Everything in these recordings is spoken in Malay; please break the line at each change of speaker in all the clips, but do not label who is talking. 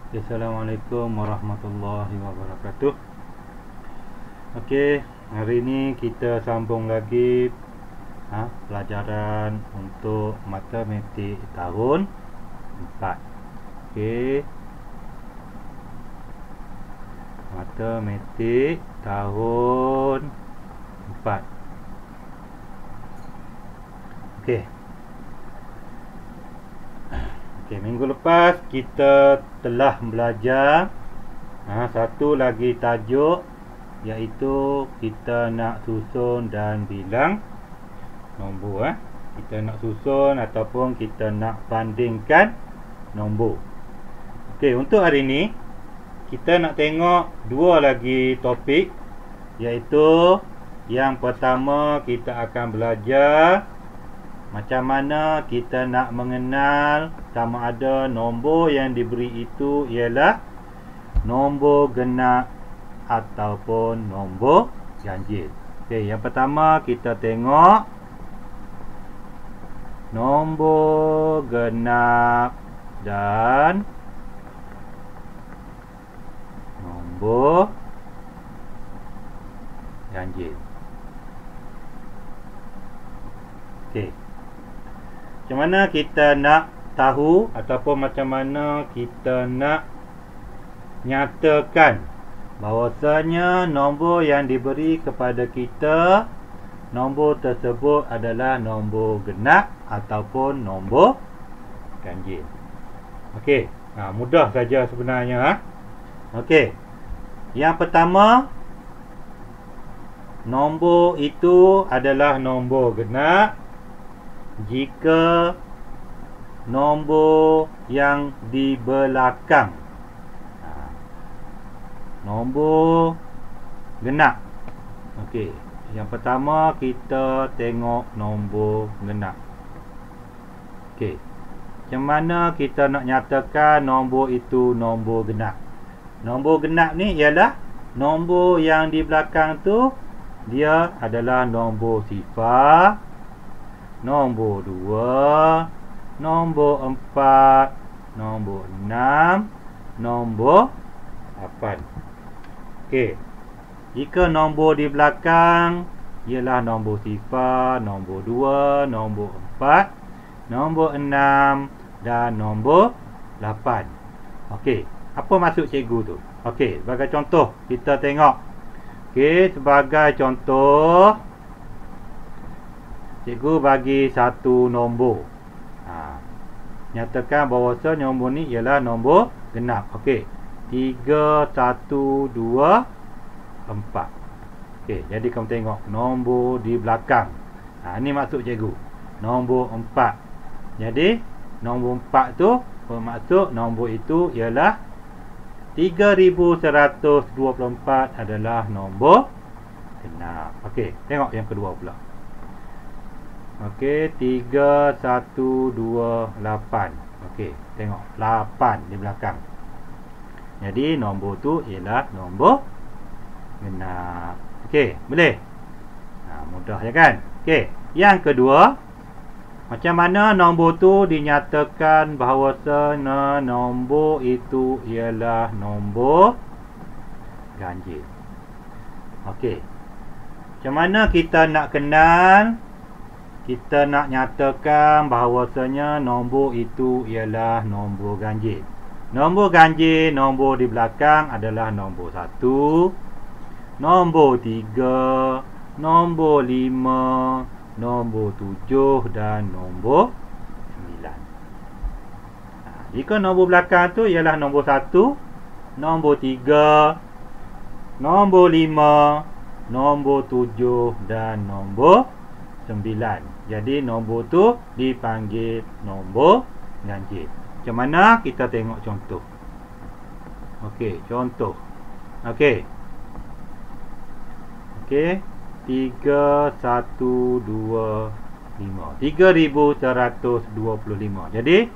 Assalamualaikum warahmatullahi wabarakatuh. Okey, hari ini kita sambung lagi pelajaran untuk matematik tahun 4. Okey, matematik tahun 4. Okey. Minggu lepas kita telah belajar satu lagi tajuk, iaitu kita nak susun dan bilang nombor. Kita nak susun ataupun kita nak bandingkan nombor. Okey, untuk hari ini kita nak tengok dua lagi topik, iaitu yang pertama kita akan belajar macam mana kita nak mengenal sama ada nombor yang diberi itu ialah nombor genap ataupun nombor ganjil. Okey, yang pertama kita tengok nombor genap dan nombor ganjil. Okey, macam mana kita nak tahu ataupun macam mana kita nak nyatakan bahawasanya nombor yang diberi kepada kita, nombor tersebut adalah nombor genap ataupun nombor ganjil. Okey, mudah saja sebenarnya. Okey, yang pertama, nombor itu adalah nombor genap jika nombor yang di belakang nombor genap. Okey, yang pertama kita tengok nombor genap. Okey, macam mana kita nak nyatakan nombor itu nombor genap? Nombor genap ni ialah nombor yang di belakang tu dia adalah nombor sifar, nombor 2, nombor 4, nombor 6, nombor 8. Okey, jika nombor di belakang ialah nombor sifar, nombor 2, nombor 4, nombor 6 dan nombor 8. Okey, apa maksud cikgu tu? Okey, sebagai contoh kita tengok. Okey, sebagai contoh cikgu bagi satu nombor. Nyatakan bahawa nombor ni ialah nombor genap. Okey, 3, 1, 2, 4. Okey, jadi kamu tengok nombor di belakang. Ini maksud cikgu, nombor 4. Jadi nombor 4 tu bermaksud nombor itu ialah 3124 adalah nombor genap. Okey, tengok yang kedua pula. Okey, 3, 1, 2, 8. Okey, tengok 8 di belakang. Jadi nombor tu ialah nombor genap. Okey, boleh? Mudah ya kan? Okey, yang kedua, macam mana nombor tu dinyatakan bahawasanya nombor itu ialah nombor ganjil. Okey, macam mana kita nak kenal, kita nak nyatakan bahawasanya nombor itu ialah nombor ganjil. Nombor ganjil, nombor di belakang adalah nombor 1, nombor 3, nombor 5, nombor 7 dan nombor 9. Jika nombor belakang tu ialah nombor 1, nombor 3, nombor 5, nombor 7 dan nombor 9. Jadi nombor tu dipanggil nombor ganjil. Macam mana? Kita tengok contoh. Okey, contoh. Okey. Okey, 3, 1, 2, 5. 3125. Jadi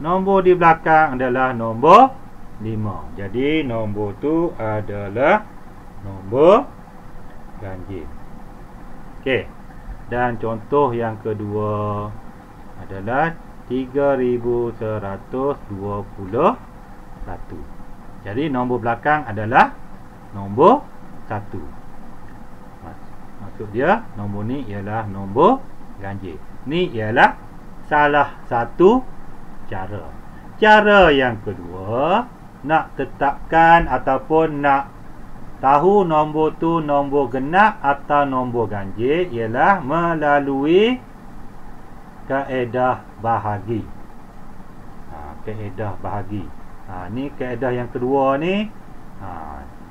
nombor di belakang adalah nombor 5. Jadi nombor tu adalah nombor ganjil. Okey, dan contoh yang kedua adalah 3121. Jadi nombor belakang adalah nombor 1. Maksud dia nombor ni ialah nombor ganjil. Ni ialah salah satu cara. Cara yang kedua, nak tetapkan ataupun nak tahu nombor tu nombor genap atau nombor ganjil ialah melalui kaedah bahagi. Kaedah bahagi. Ni kaedah yang kedua ni.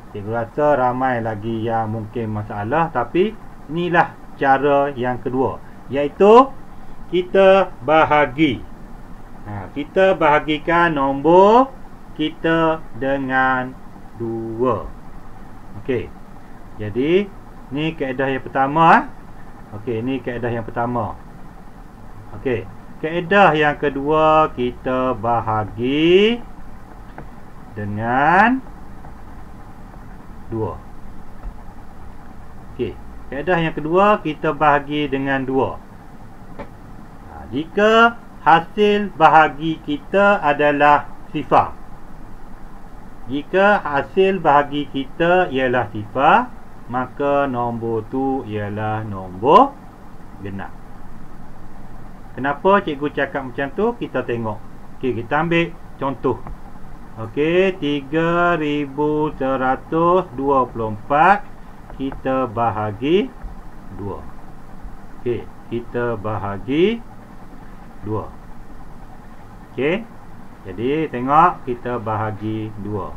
Cikgu rasa ramai lagi yang mungkin masalah, tapi inilah cara yang kedua, iaitu kita bahagi. Kita bahagikan nombor kita dengan 2. Okey. Jadi ni kaedah yang pertama. Okey, ni kaedah yang pertama. Okey. Kaedah yang kedua, kita bahagi dengan 2. Okey, kaedah yang kedua kita bahagi dengan 2. Jika hasil bahagi kita adalah sifar. Jika hasil bahagi kita ialah sifar, maka nombor tu ialah nombor genap. Kenapa cikgu cakap macam tu? Kita tengok. Okey, kita ambil contoh. Okey, 3124 kita bahagi 2. Okey, kita bahagi 2. Okey. Jadi tengok, kita bahagi 2.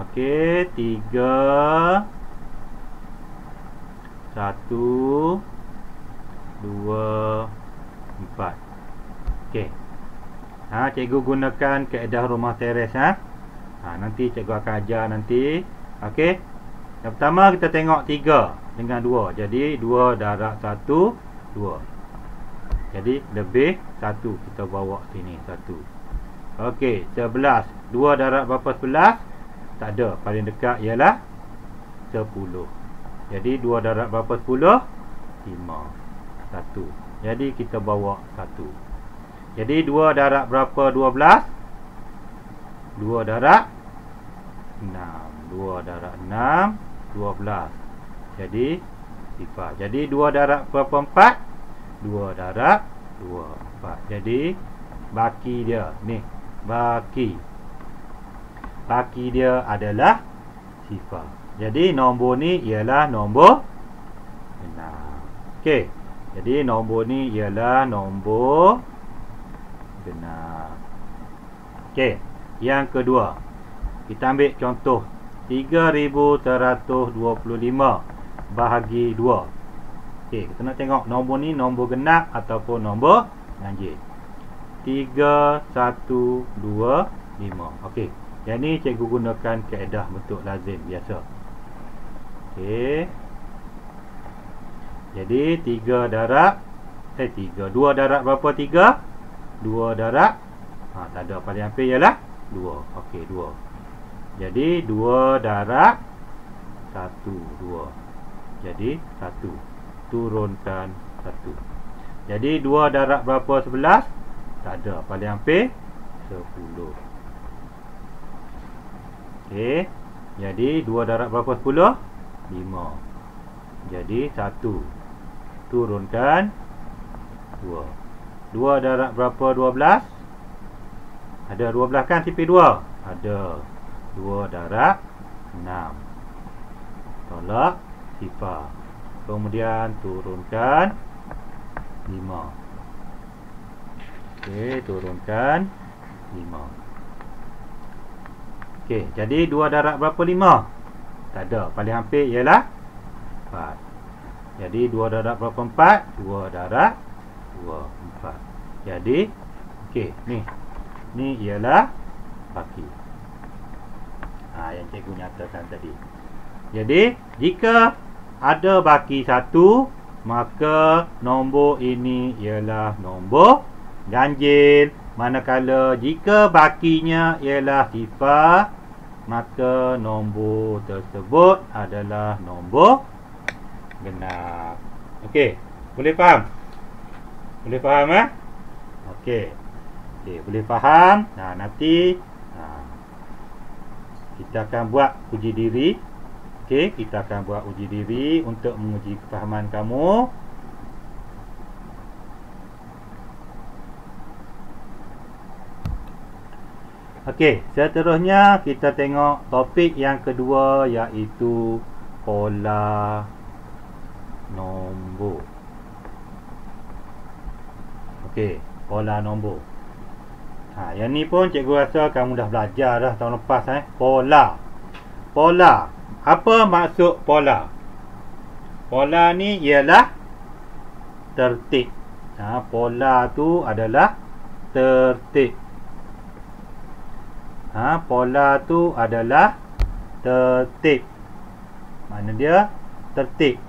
Okey, 3 1 2 4. Okey. Cikgu gunakan kaedah rumah teres. Nanti cikgu akan ajar nanti. Okey. Yang pertama kita tengok 3 dengan 2. Jadi 2 darab 1 2. Jadi lebih 1, kita bawa sini 1. Okey, 11. 2 darab berapa 11? Tak ada. Paling dekat ialah 10. Jadi 2 darab berapa 10? 5. 1. Jadi kita bawa 1. Jadi 2 darab berapa 12? 2 darab 6. 2 darab 6 12. Jadi sifar. Jadi 2 darab berapa 4? 2 darab 2 4. Jadi baki dia ni, baki dia adalah sifar. Jadi nombor ni ialah nombor 6. Okey. Jadi nombor ni ialah nombor genap. Okey. Yang kedua, kita ambil contoh 3125 bahagi 2. Okey, kita nak tengok nombor ni nombor genap ataupun nombor ganjil. 3125. Okey. Yang ni cikgu gunakan kaedah bentuk lazim biasa. Okey. Jadi 3 darab 3. 2 darab berapa 3? 2 darab tak ada, paling hampir ialah 2. Okey, 2. Jadi 2 darab 1 2. Jadi 1. Turunkan 1. Jadi 2 darab berapa 11? Tak ada, paling hampir 10. Okey. Jadi 2 darab berapa 10? 5. Jadi 1. Turunkan 2. 2 darab berapa 12? Ada 12 kan tipi 2? Ada. 2 darab 6. Tolak sifar. Kemudian turunkan 5. Okey, turunkan 5. Okey, jadi 2 darab berapa 5? Tak ada, paling hampir ialah 4. Jadi 2 darab berapa 4? 2 darab 2 4. Jadi okey, ni ialah baki. Yang cikgu nyatakan tadi. Jadi jika ada baki 1, maka nombor ini ialah nombor ganjil. Manakala jika bakinya ialah sifar, maka nombor tersebut adalah nombor genap. Okey, boleh faham? Boleh faham Okey. Okey, boleh faham? Nanti kita akan buat uji diri. Okey, kita akan buat uji diri untuk menguji kefahaman kamu. Okey, seterusnya kita tengok topik yang kedua, iaitu pola nombor. Okey, pola nombor. Yang ni pun cikgu rasa kamu dah belajar dah tahun lepas. Pola. Pola. Apa maksud pola? Pola ni ialah tertib. Pola tu adalah tertib. Pola tu adalah tertib. Mana dia? Tertib.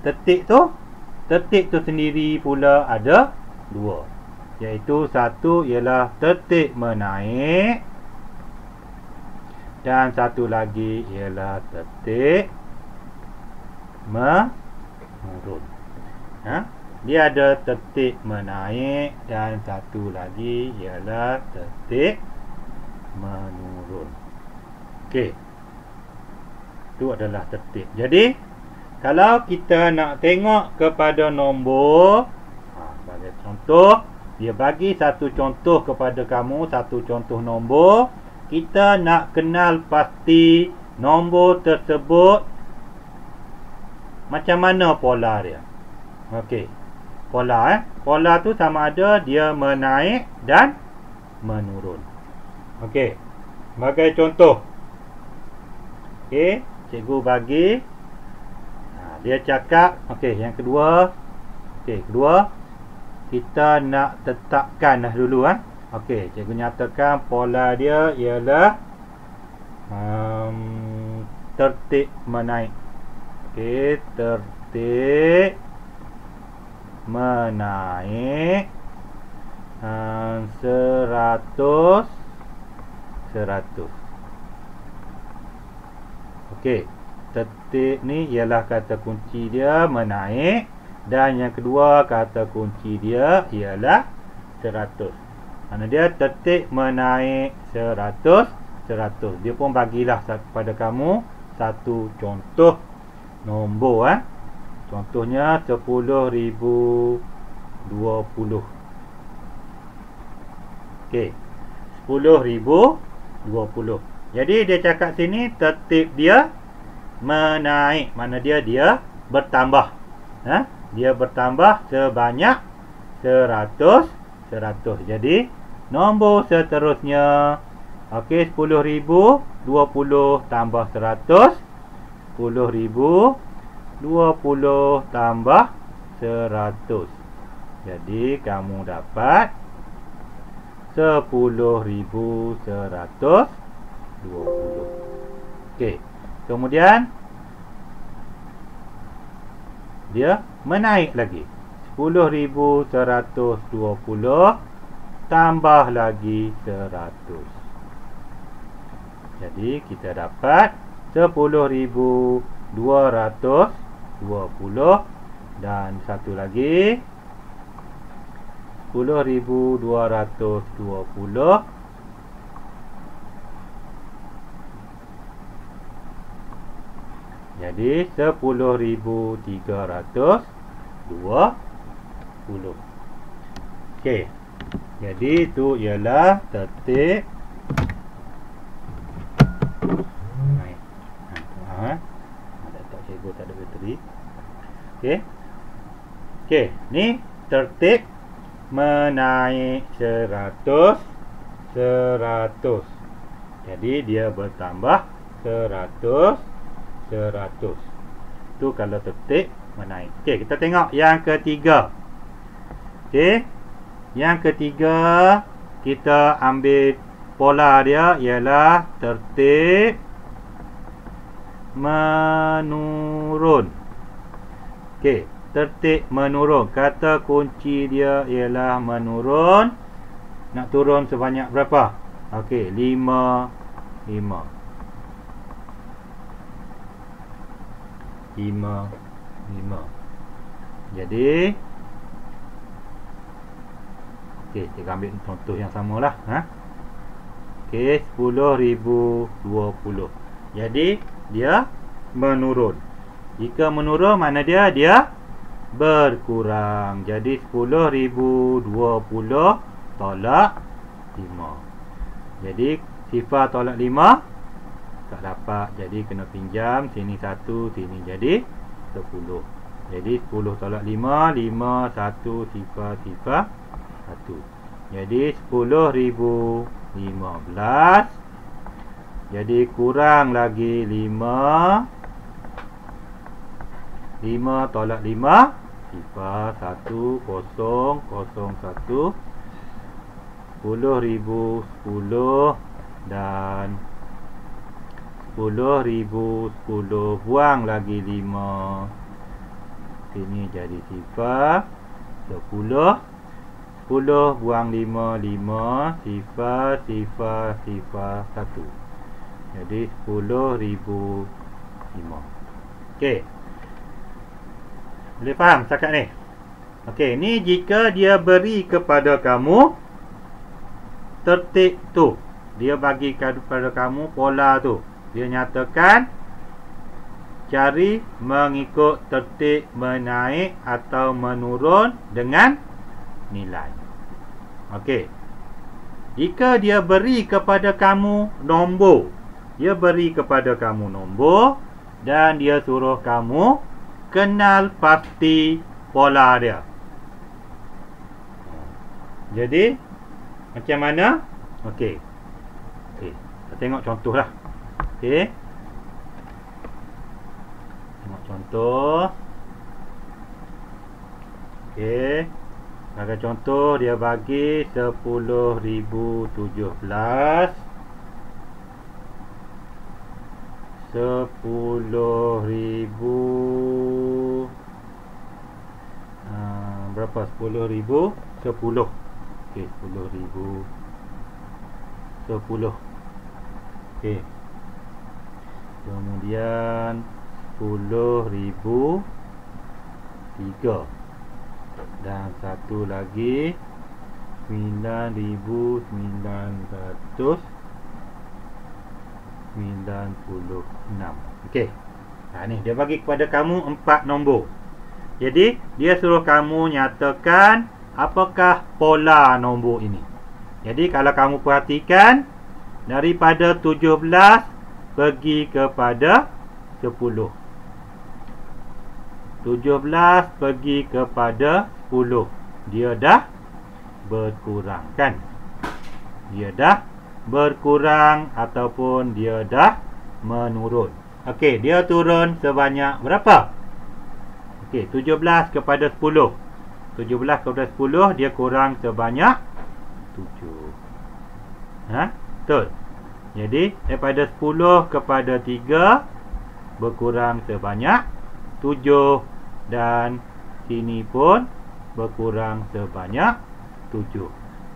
Tertib tu sendiri pula ada dua. Iaitu satu ialah tertib menaik dan satu lagi ialah tertib menurun. Dia ada tertib menaik dan satu lagi ialah tertib menurun. Okey, itu adalah tertib. Jadi kalau kita nak tengok kepada nombor, sebagai contoh, dia bagi satu contoh kepada kamu, satu contoh nombor. Kita nak kenal pasti nombor tersebut macam mana pola dia. Okey, pola pola tu sama ada dia menaik dan menurun. Okey, sebagai contoh, okey, cikgu bagi dia cakap, okey, yang kedua. Okey, kedua kita nak tetapkan dulu. Okey, cikgu nyatakan pola dia ialah tertib menaik. Okey, tertib menaik 100. Okey, tertib ni ialah kata kunci dia menaik, dan yang kedua kata kunci dia ialah 100. Mana dia tertib menaik 100. Dia pun bagilah kepada kamu satu contoh nombor. Contohnya 10,020. Okey, 10,020. Jadi dia cakap sini tertib dia menaik. Mana dia bertambah. Dia bertambah sebanyak 100. Jadi nombor seterusnya, okey, 10,020 tambah 100. 10,020 tambah 100. Jadi kamu dapat 10,120. Okey, kemudian dia menaik lagi. 10,120 tambah lagi 100. Jadi kita dapat 10,220 dan satu lagi 10,220. Jadi 10,320. Okey, jadi itu ialah tertib naik. Tak cikgu tak ada bateri. Okey, ni tertib menaik 100. Jadi dia bertambah 100. Itu kalau tertib menaik. Okey, kita tengok yang ketiga. Okey, yang ketiga kita ambil pola dia ialah tertib menurun. Okey, tertib menurun. Kata kunci dia ialah menurun. Nak turun sebanyak berapa? Okey, 5. Jadi okey, kita ambil contoh yang samalah. Okey, 10,020. Jadi dia menurun. Jika menurun, mana dia berkurang. Jadi 10,020 tolak 5. Jadi sifar tolak 5 tak dapat. Jadi kena pinjam. Sini 1, sini jadi 10. Jadi 10 tolak 5, 5, 1, sifar, 1. Jadi 10,015. Jadi kurang lagi 5. 5 tolak 5, sifar 1, 0, 0, 1. 10,010 dan 10,010. Buang lagi 5. Sini jadi sifar 10. 10 buang 5, 5. Sifar, sifar, sifar 1. Jadi 10,005. Okey. Boleh faham setakat ni? Okey, ni jika dia beri kepada kamu tertib tu. Dia bagi kepada kamu pola tu. Dia nyatakan cari mengikut tertib menaik atau menurun dengan nilai. Okey. Jika dia beri kepada kamu nombor. Dia beri kepada kamu nombor dan dia suruh kamu kenal pasti pola dia. Jadi macam mana? Okey. Kita tengok contoh lah. Okey. Tengok contoh. Okey. Bagi contoh dia bagi 10,017. 10,000 berapa? 10,000 10. Okey, 10,000 10. Okey. Kemudian 10,000 3. Dan satu lagi 9,996. Okey. Ni dia bagi kepada kamu 4 nombor. Jadi dia suruh kamu nyatakan apakah pola nombor ini. Jadi kalau kamu perhatikan, daripada 17 pergi kepada 10. 17 pergi kepada 10. Dia dah berkurang kan? Dia dah berkurang ataupun dia dah menurun. Okey, dia turun sebanyak berapa? Okey, 17 kepada 10. 17 kepada 10 dia kurang sebanyak 7. Betul. Jadi daripada 10 kepada 3 berkurang sebanyak 7 dan sini pun berkurang sebanyak 7.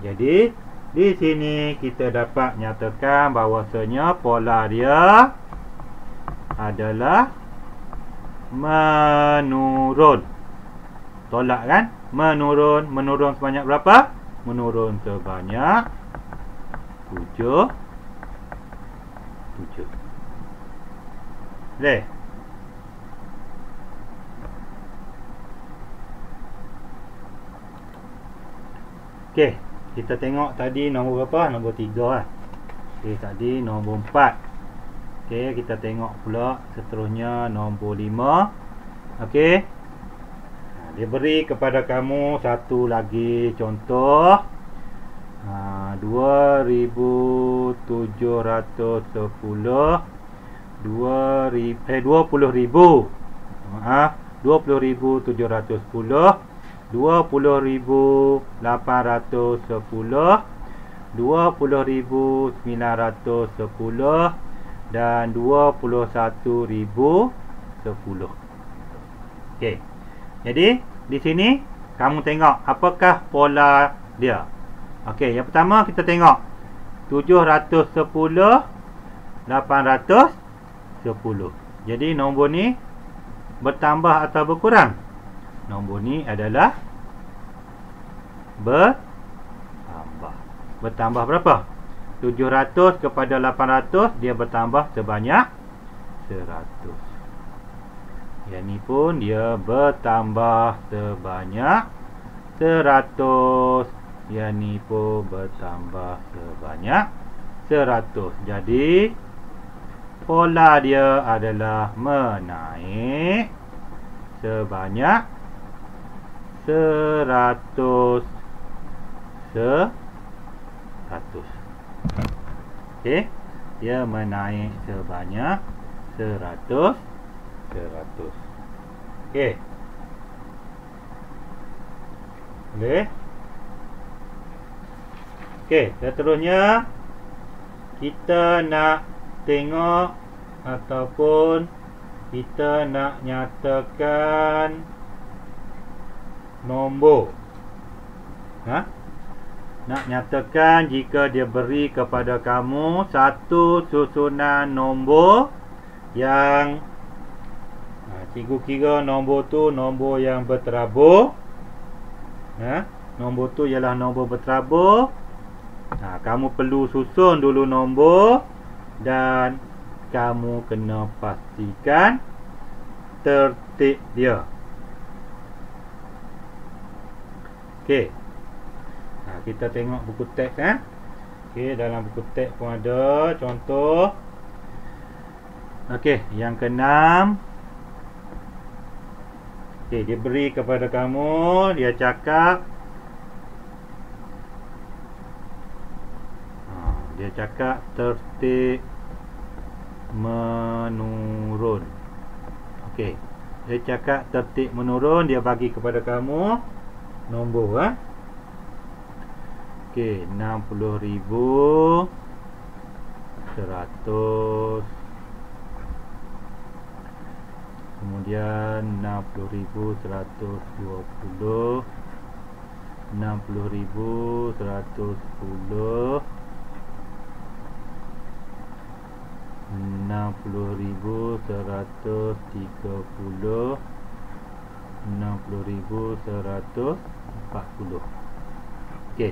Jadi di sini kita dapat nyatakan bahawasanya pola dia adalah menurun. Tolak kan? Menurun. Menurun sebanyak berapa? Menurun sebanyak 7. Boleh? Okey, kita tengok tadi nombor berapa? Nombor 3 lah. Okey, tadi nombor 4. Okey, kita tengok pula seterusnya nombor 5. Okey. Dia beri kepada kamu satu lagi contoh. 2,710 20,000. Maaf, 20,710, 20,810, 20,910 dan 21,010. Okey. Jadi di sini kamu tengok apakah pola dia. Okey, yang pertama kita tengok 710, 810. Jadi nombor ni bertambah atau berkurang? Nombor ni adalah bertambah. Bertambah berapa? 700 kepada 800 dia bertambah sebanyak 100. Yang ni pun dia bertambah sebanyak 100. Yang ni pun bertambah sebanyak 100. Jadi pola dia adalah menaik sebanyak 100. Okey, dia menaik sebanyak 100. Okey. Boleh? Okey, seterusnya kita nak tengok ataupun kita nak nyatakan nombor. Nak nyatakan jika dia beri kepada kamu satu susunan nombor yang cikgu kira nombor tu nombor yang berterabur. Nombor tu ialah nombor berterabur. Kamu perlu susun dulu nombor dan kamu kena pastikan tertib dia. Okey. Kita tengok buku teks Okey, dalam buku teks pun ada contoh. Okey, yang ke-6. Okey, dia beri kepada kamu, dia cakap tertib menurun. Okey, dia cakap tertib menurun, dia bagi kepada kamu nombor Okey, 60,100. Kemudian 60,120, 60,110, 60,130, 60,140. Okey.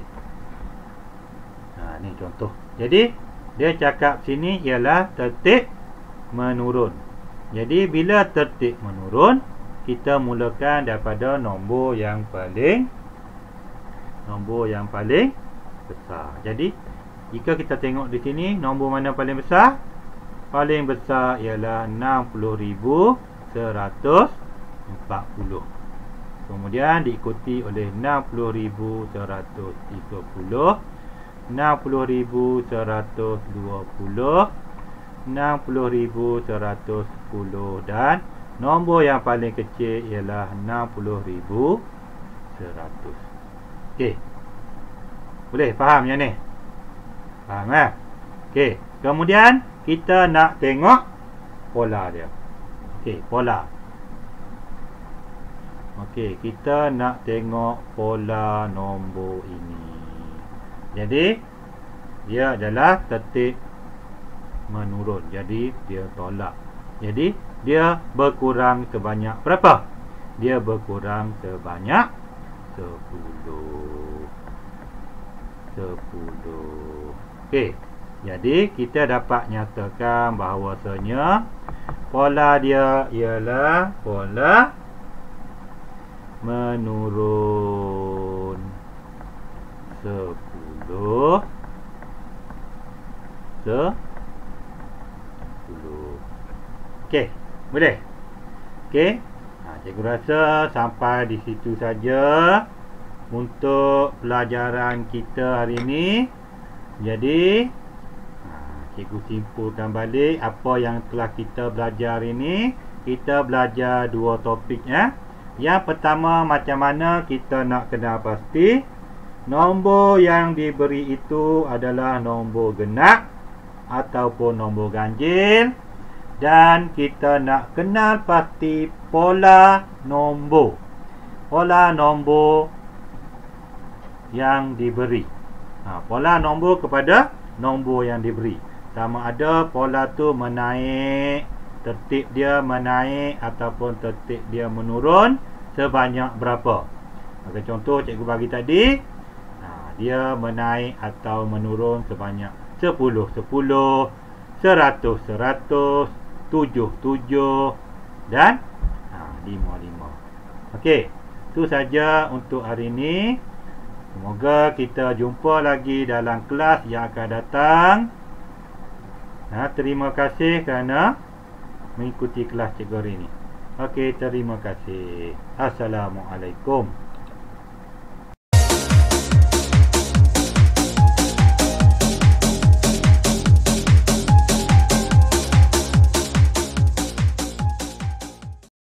Ni contoh. Jadi dia cakap sini ialah tertib menurun. Jadi bila tertib menurun, kita mulakan daripada nombor yang paling besar. Jadi jika kita tengok di sini, nombor mana paling besar? Paling besar ialah 60,140. Kemudian diikuti oleh 60,130, 60,120, 60,110 dan nombor yang paling kecil ialah 60,100. Okey. Boleh faham yang ni? Faham Okey. Kemudian kita nak tengok pola dia. Okey, pola. Okey, kita nak tengok pola nombor ini. Jadi dia adalah tertib menurun. Jadi dia tolak. Jadi dia berkurang sebanyak berapa? Dia berkurang sebanyak 10. Okey. Jadi kita dapat nyatakan bahawasanya pola dia ialah pola menurun 10. Okey, boleh? Okey. Cikgu rasa sampai di situ saja untuk pelajaran kita hari ini. Jadi cikgu simpulkan balik apa yang telah kita belajar hari ini. Kita belajar dua topik Yang pertama, macam mana kita nak kenal pasti nombor yang diberi itu adalah nombor genap ataupun nombor ganjil. Dan kita nak kenal pasti pola nombor. Pola nombor yang diberi. Pola nombor kepada nombor yang diberi. Sama ada pola tu menaik, tertib dia menaik ataupun tertib dia menurun sebanyak berapa. Maka contoh cikgu bagi tadi, dia menaik atau menurun sebanyak 10, 10, 100, 100, 70, 7 dan 5. Okey, itu saja untuk hari ini. Semoga kita jumpa lagi dalam kelas yang akan datang. Terima kasih kerana mengikuti kelas cikgu hari ini. Okey, terima kasih. Assalamualaikum.